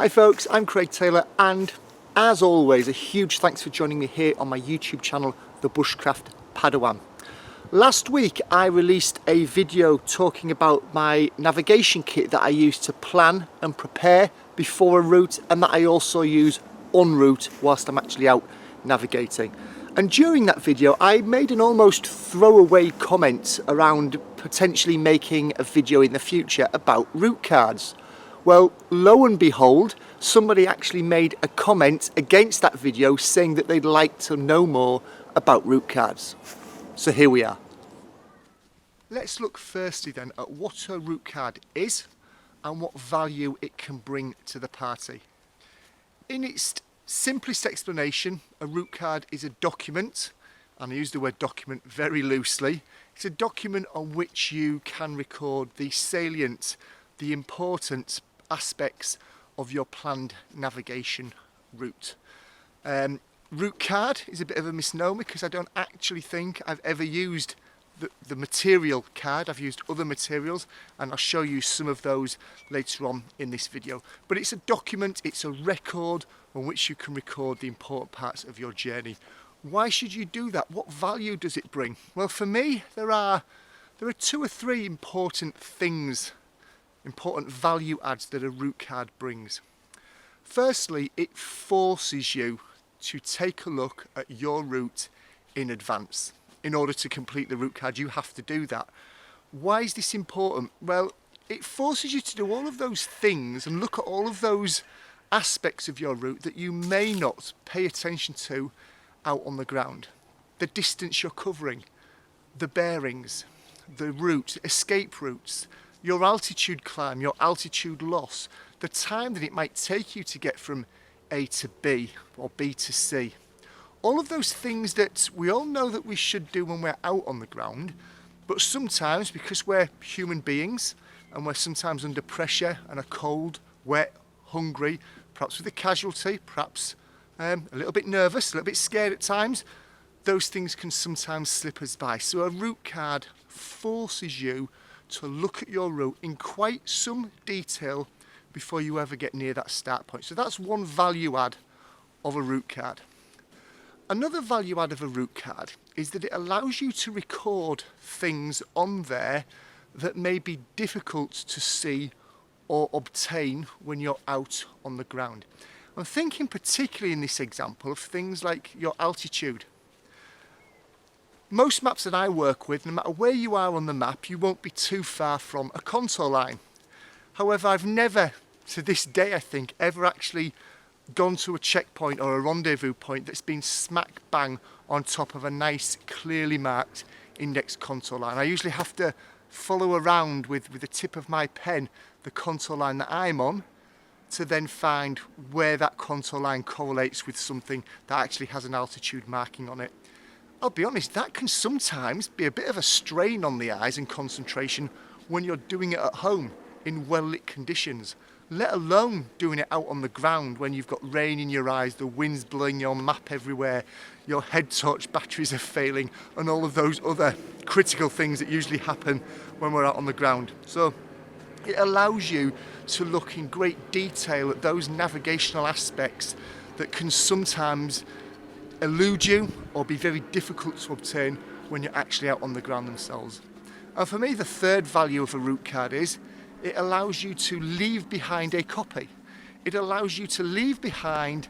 Hi folks, I'm Craig Taylor, and as always a huge thanks for joining me here on my YouTube channel, the Bushcraft Padawan. Last week I released a video talking about my navigation kit that I use to plan and prepare before a route, and that I also use en route whilst I'm actually out navigating. And during that video I made an almost throwaway comment around potentially making a video in the future about route cards. Well, lo and behold, somebody actually made a comment against that video saying that they'd like to know more about route cards. So here we are. Let's look firstly then at what a route card is and what value it can bring to the party. In its simplest explanation, a route card is a document, and I use the word document very loosely. It's a document on which you can record the salient, the important aspects of your planned navigation route. Route card is a bit of a misnomer because I don't actually think I've ever used the material card. I've used other materials, and I'll show you some of those later on in this video. But it's a document, it's a record on which you can record the important parts of your journey. Why should you do that? What value does it bring? Well, for me, there are two or three important things, important value adds that a route card brings. Firstly, it forces you to take a look at your route in advance. In order to complete the route card, you have to do that. Why is this important? Well, it forces you to do all of those things and look at all of those aspects of your route that you may not pay attention to out on the ground. The distance you're covering, the bearings, the route, escape routes, your altitude climb, your altitude loss, the time that it might take you to get from A to B or B to C. All of those things that we all know that we should do when we're out on the ground, but sometimes because we're human beings and we're sometimes under pressure and are cold, wet, hungry, perhaps with a casualty, perhaps a little bit nervous, a little bit scared at times, those things can sometimes slip us by. So a route card forces you to look at your route in quite some detail before you ever get near that start point. So that's one value add of a route card. Another value add of a route card is that it allows you to record things on there that may be difficult to see or obtain when you're out on the ground. I'm thinking particularly in this example of things like your altitude. Most maps that I work with, no matter where you are on the map, you won't be too far from a contour line. However, I've never, to this day I think, ever actually gone to a checkpoint or a rendezvous point that's been smack bang on top of a nice, clearly marked index contour line. I usually have to follow around with the tip of my pen the contour line that I'm on to then find where that contour line correlates with something that actually has an altitude marking on it. I'll be honest, that can sometimes be a bit of a strain on the eyes and concentration when you're doing it at home in well-lit conditions, let alone doing it out on the ground when you've got rain in your eyes, the wind's blowing your map everywhere, your head torch batteries are failing, and all of those other critical things that usually happen when we're out on the ground. So it allows you to look in great detail at those navigational aspects that can sometimes elude you or be very difficult to obtain when you're actually out on the ground themselves. And for me, the third value of a route card is it allows you to leave behind a copy. It allows you to leave behind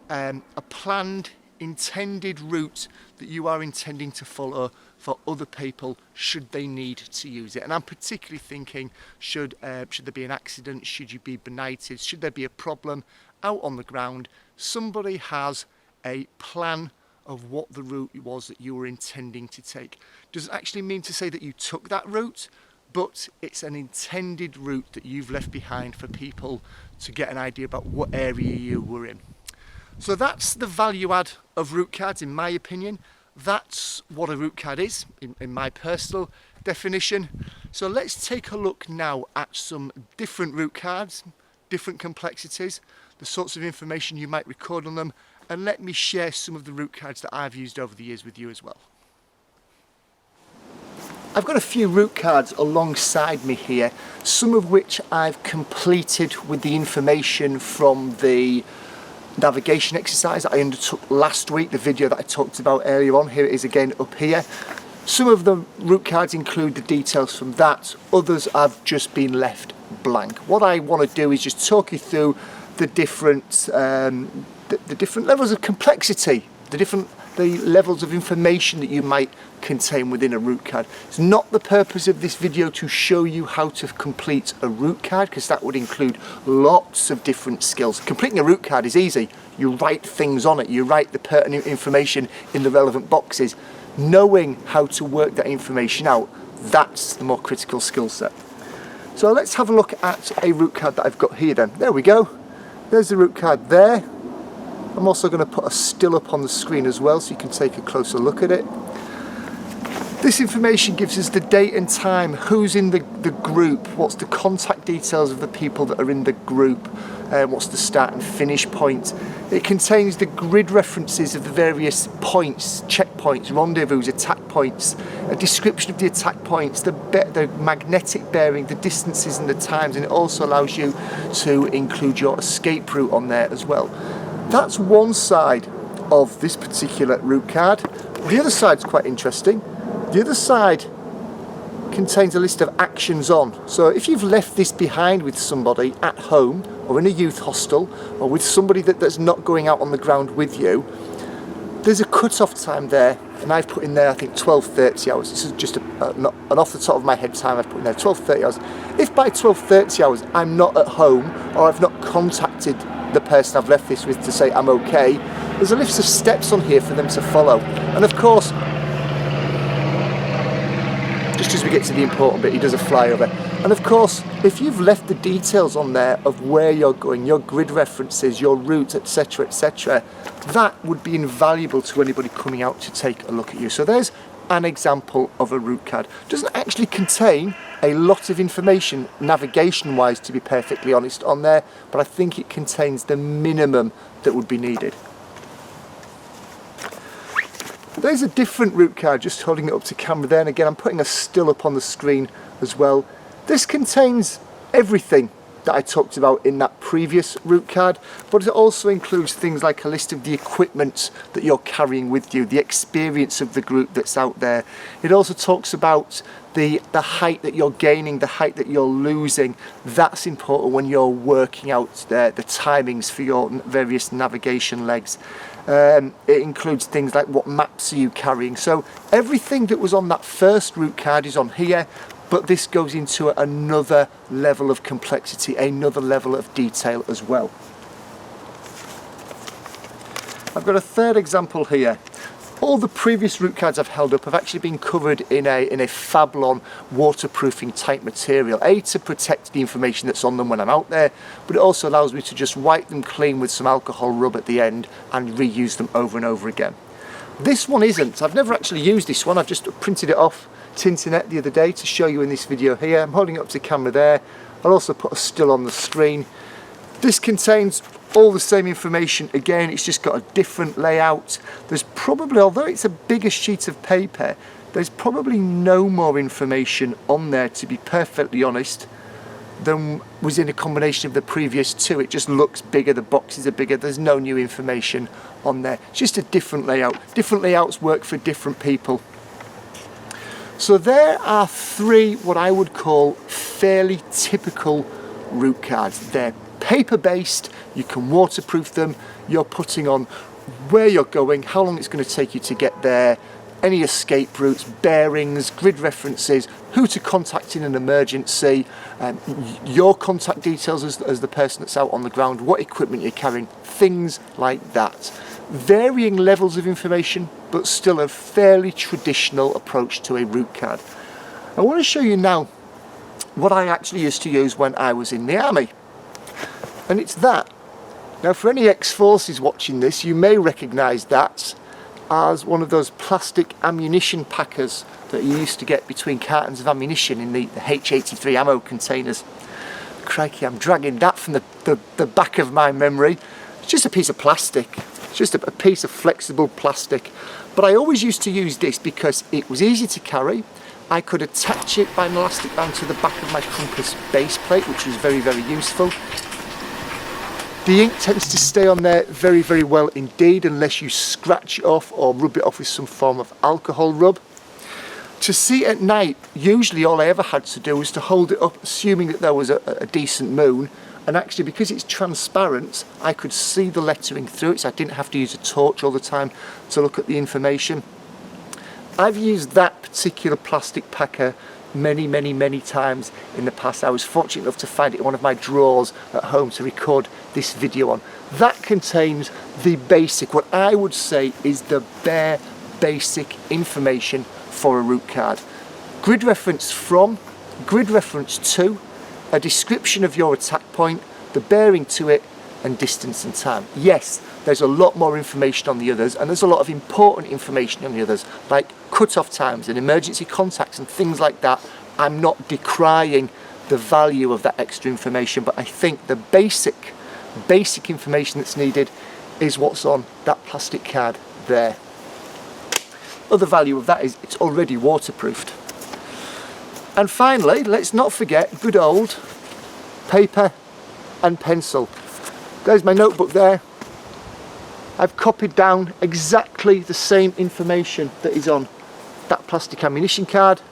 a planned, intended route that you are intending to follow for other people should they need to use it. And I'm particularly thinking, should there be an accident, should you be benighted, should there be a problem out on the ground, somebody has a plan of what the route was that you were intending to take. Doesn't actually mean to say that you took that route, but it's an intended route that you've left behind for people to get an idea about what area you were in. So that's the value add of route cards, in my opinion. That's what a route card is, in my personal definition. So let's take a look now at some different route cards, different complexities, the sorts of information you might record on them, and let me share some of the route cards that I've used over the years with you as well. I've got a few route cards alongside me here, some of which I've completed with the information from the navigation exercise that I undertook last week, the video that I talked about earlier on. Here it is again up here. Some of the route cards include the details from that, others have just been left blank. What I want to do is just talk you through the different levels of complexity, the levels of information that you might contain within a route card. It's not the purpose of this video to show you how to complete a route card, because that would include lots of different skills. Completing a route card is easy. You write things on it, you write the pertinent information in the relevant boxes. Knowing how to work that information out, that's the more critical skill set. So let's have a look at a route card that I've got here then. There we go. There's the route card there. I'm also going to put a still up on the screen as well so you can take a closer look at it. This information gives us the date and time, who's in the group, what's the contact details of the people that are in the group, what's the start and finish point. It contains the grid references of the various points, checkpoints, rendezvous, attack points, a description of the attack points, the magnetic bearing, the distances and the times, and it also allows you to include your escape route on there as well. That's one side of this particular route card. The other side's quite interesting. The other side contains a list of actions on. So if you've left this behind with somebody at home or in a youth hostel or with somebody that's not going out on the ground with you, there's a cut-off time there, and I've put in there I think 12:30 hours. This is just an off the top of my head time I've put in there, 12:30 hours. If by 12:30 hours I'm not at home or I've not contacted the person I've left this with to say I'm okay, there's a list of steps on here for them to follow. And of course, just as we get to the important bit, he does a flyover. And of course, if you've left the details on there of where you're going, your grid references, your route, etc., etc., that would be invaluable to anybody coming out to take a look at you. So there's an example of a route card. It doesn't actually contain a lot of information navigation wise, to be perfectly honest, on there, but I think it contains the minimum that would be needed. There's a different route card, just holding it up to camera there, and again I'm putting a still up on the screen as well. This contains everything that I talked about in that previous route card, but it also includes things like a list of the equipment that you're carrying with you, the experience of the group that's out there. It also talks about the height that you're gaining, the height that you're losing. That's important when you're working out the timings for your various navigation legs. It includes things like what maps are you carrying. So everything that was on that first route card is on here, but this goes into another level of complexity, another level of detail as well. I've got a third example here. All the previous route cards I've held up have actually been covered in a Fablon waterproofing type material, to protect the information that's on them when I'm out there, but it also allows me to just wipe them clean with some alcohol rub at the end and reuse them over and over again. This one isn't. I've never actually used this one. I've just printed it off Tintinet the other day to show you in this video here. I'm holding it up to camera there. I'll also put a still on the screen. This contains all the same information. Again, it's just got a different layout. There's probably, although it's a bigger sheet of paper, there's probably no more information on there, to be perfectly honest, than was in a combination of the previous two. It just looks bigger, the boxes are bigger, there's no new information on there. It's just a different layout. Different layouts work for different people. So there are three what I would call fairly typical route cards. They're paper based, you can waterproof them, you're putting on where you're going, how long it's going to take you to get there, any escape routes, bearings, grid references, who to contact in an emergency, your contact details as the person that's out on the ground, what equipment you're carrying, things like that. Varying levels of information, but still a fairly traditional approach to a route card. I want to show you now what I actually used to use when I was in the army. And it's that. Now for any ex-forces watching this, you may recognise that as one of those plastic ammunition packers that you used to get between cartons of ammunition in the H83 ammo containers. Crikey, I'm dragging that from the back of my memory. It's just a piece of plastic. It's just a piece of flexible plastic. But I always used to use this because it was easy to carry, I could attach it by an elastic band to the back of my compass base plate, which was very, very useful. The ink tends to stay on there very, very well indeed, unless you scratch it off or rub it off with some form of alcohol rub. To see at night, usually all I ever had to do was to hold it up, assuming that there was a decent moon, and actually because it's transparent, I could see the lettering through it, so I didn't have to use a torch all the time to look at the information. I've used that particular plastic packer many times in the past. I was fortunate enough to find it in one of my drawers at home to record this video on. That contains the basic, what I would say is the bare basic information for a route card. Grid reference from, grid reference to, a description of your attack point, the bearing to it, and distance and time. Yes, there's a lot more information on the others, and there's a lot of important information on the others, like cut-off times and emergency contacts and things like that. I'm not decrying the value of that extra information, but I think the basic information that's needed is what's on that plastic card there. Other value of that is it's already waterproofed. And finally, let's not forget good old paper and pencil. There's my notebook there. I've copied down exactly the same information that is on that plastic ammunition card,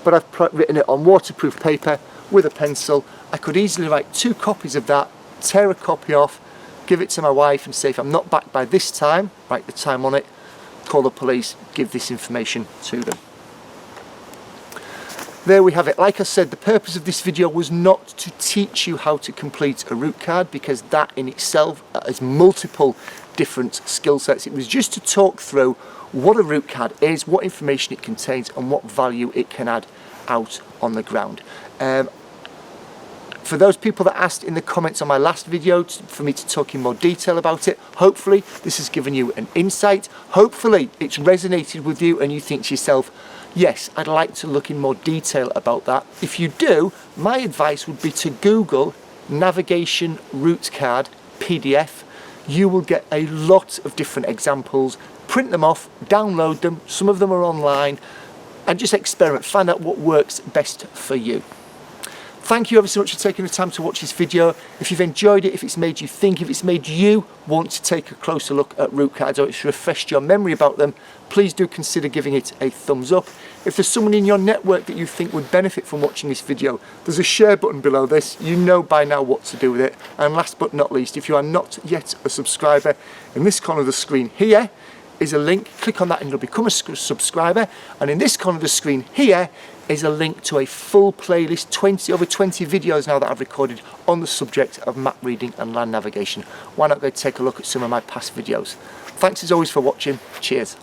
but I've written it on waterproof paper with a pencil. I could easily write 2 copies of that, tear a copy off, give it to my wife and say, if I'm not back by this time, write the time on it, call the police, give this information to them. There we have it. Like I said, the purpose of this video was not to teach you how to complete a route card, because that in itself has multiple different skill sets. It was just to talk through what a route card is, what information it contains, and what value it can add out on the ground. For those people that asked in the comments on my last video for me to talk in more detail about it, hopefully this has given you an insight. Hopefully it's resonated with you and you think to yourself, yes, I'd like to look in more detail about that. If you do, my advice would be to Google Navigation Route Card PDF. You will get a lot of different examples. Print them off, download them, some of them are online, and just experiment, find out what works best for you. Thank you ever so much for taking the time to watch this video. If you've enjoyed it, if it's made you think, if it's made you want to take a closer look at route cards, or it's refreshed your memory about them, please do consider giving it a thumbs up. If there's someone in your network that you think would benefit from watching this video, there's a share button below this. You know by now what to do with it. And last but not least, if you are not yet a subscriber, in this corner of the screen here is a link. Click on that and you'll become a subscriber. And in this corner of the screen here is a link to a full playlist, over 20 videos now that I've recorded on the subject of map reading and land navigation. Why not go take a look at some of my past videos? Thanks as always for watching. Cheers.